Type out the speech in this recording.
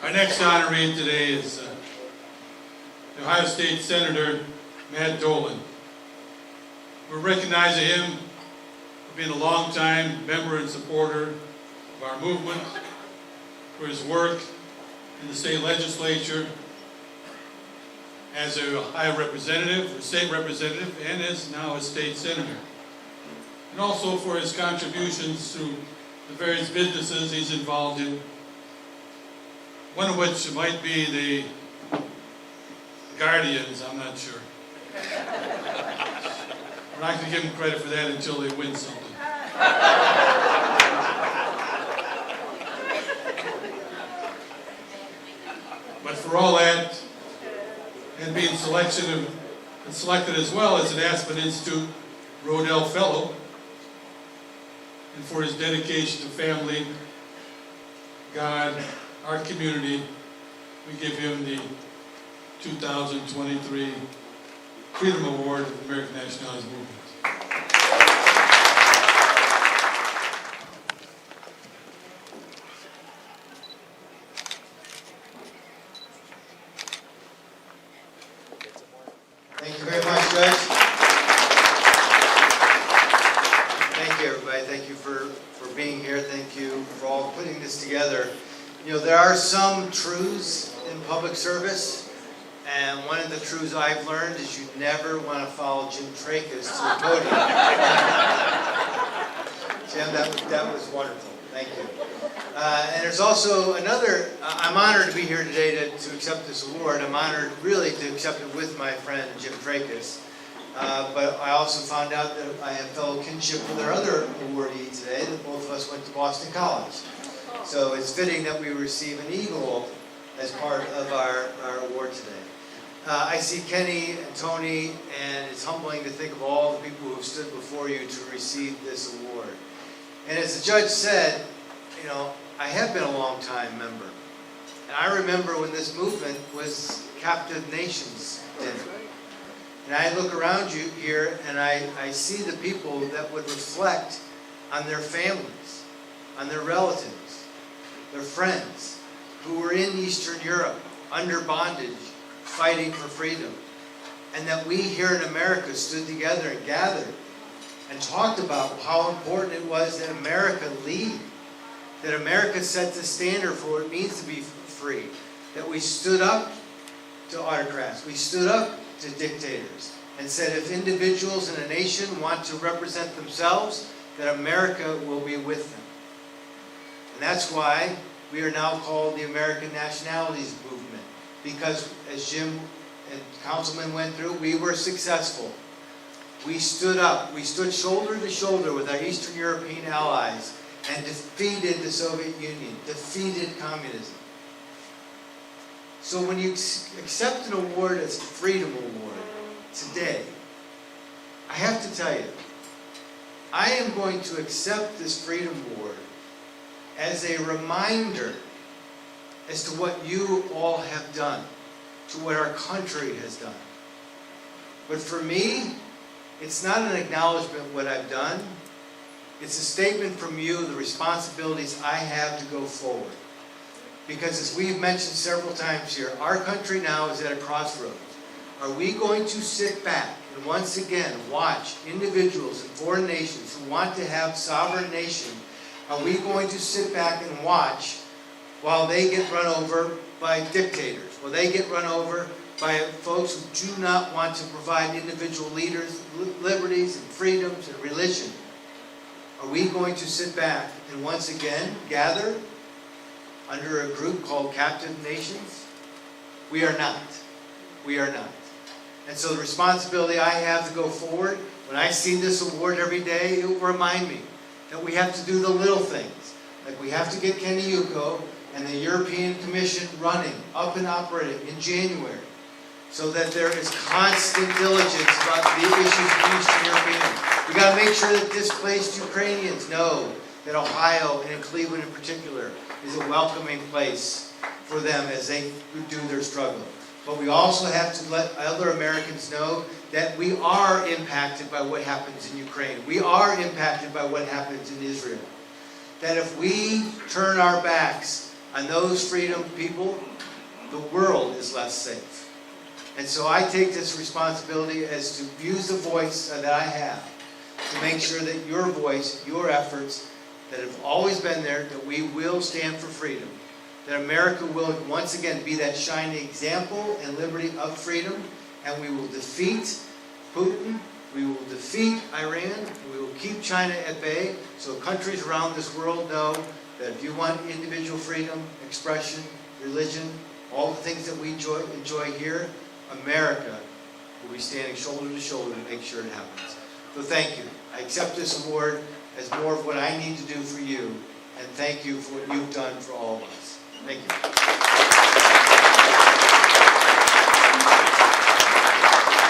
Our next honoree today is the Ohio State Senator Matt Dolan. We're recognizing him for being a longtime member and supporter of our movement, for his work in the state legislature as a Ohio representative, or state representative, and as now a state senator. And also for his contributions to the various businesses he's involved in, one of which might be the Guardians, I'm not sure. We're not going to give him credit for that until they win something. But for all that, and being selected as well as an Aspen Institute Rodel Fellow, and for his dedication to family, God, our community, we give him the 2023 Freedom Award of the American Nationalities Movement. Thank you very much, Judge. Thank you, everybody. Thank you for being here. Thank you for all putting this together. You know, there are some truths in public service, and one of the truths I've learned is you never want to follow Jim Tracus to the podium. Jim, that was wonderful. Thank you. And there's also another, I'm honored to be here today to accept this award. I'm honored really to accept it with my friend Jim Tracus. But I also found out that I have fellow kinship with our other awardee today, that both of us went to Boston College. So it's fitting that we receive an Eagle as part of our award today. I see Kenny and Tony, and it's humbling to think of all the people who have stood before you to receive this award. And as the judge said, you know, I have been a long-time member. And I remember when this movement was Captive Nations Dinner. And I look around you here, and I see the people that would reflect on their families, on their relatives, their friends, who were in Eastern Europe, under bondage, fighting for freedom. And that we here in America stood together and gathered and talked about how important it was that America lead, that America set the standard for what it means to be free, that we stood up to autocrats, we stood up to dictators, and said if individuals in a nation want to represent themselves, that America will be with them. And that's why we are now called the American Nationalities Movement, because as Jim and Councilman went through, we were successful. We stood up, we stood shoulder to shoulder with our Eastern European allies and defeated the Soviet Union, defeated communism. So when you accept an award as the Freedom Award today, I have to tell you, I am going to accept this Freedom Award as a reminder as to what you all have done, to what our country has done. But for me, it's not an acknowledgement of what I've done. It's a statement from you of the responsibilities I have to go forward. Because as we've mentioned several times here, our country now is at a crossroads. Are we going to sit back and once again watch individuals in foreign nations who want to have sovereign nation? Are we going to sit back and watch while they get run over by dictators, while they get run over by folks who do not want to provide individual leaders liberties and freedoms and religion? Are we going to sit back and once again gather under a group called Captive Nations? We are not. We are not. And so the responsibility I have to go forward, when I see this award every day, it will remind me that we have to do the little things. Like we have to get Kenny Yuko and the European Commission running, up and operating in January, so that there is constant diligence about the issues of Eastern Europeans. We got to make sure that displaced Ukrainians know that Ohio, and in Cleveland in particular, is a welcoming place for them as they do their struggle. But we also have to let other Americans know that we are impacted by what happens in Ukraine. We are impacted by what happens in Israel. That if we turn our backs on those freedom people, the world is less safe. And so I take this responsibility as to use the voice that I have to make sure that your voice, your efforts that have always been there, that we will stand for freedom. That America will once again be that shining example and liberty of freedom, and we will defeat Putin, we will defeat Iran, and we will keep China at bay, so countries around this world know that if you want individual freedom, expression, religion, all the things that we enjoy here, America will be standing shoulder to shoulder to make sure it happens. So thank you. I accept this award as more of what I need to do for you, and thank you for what you've done for all of us. Thank you.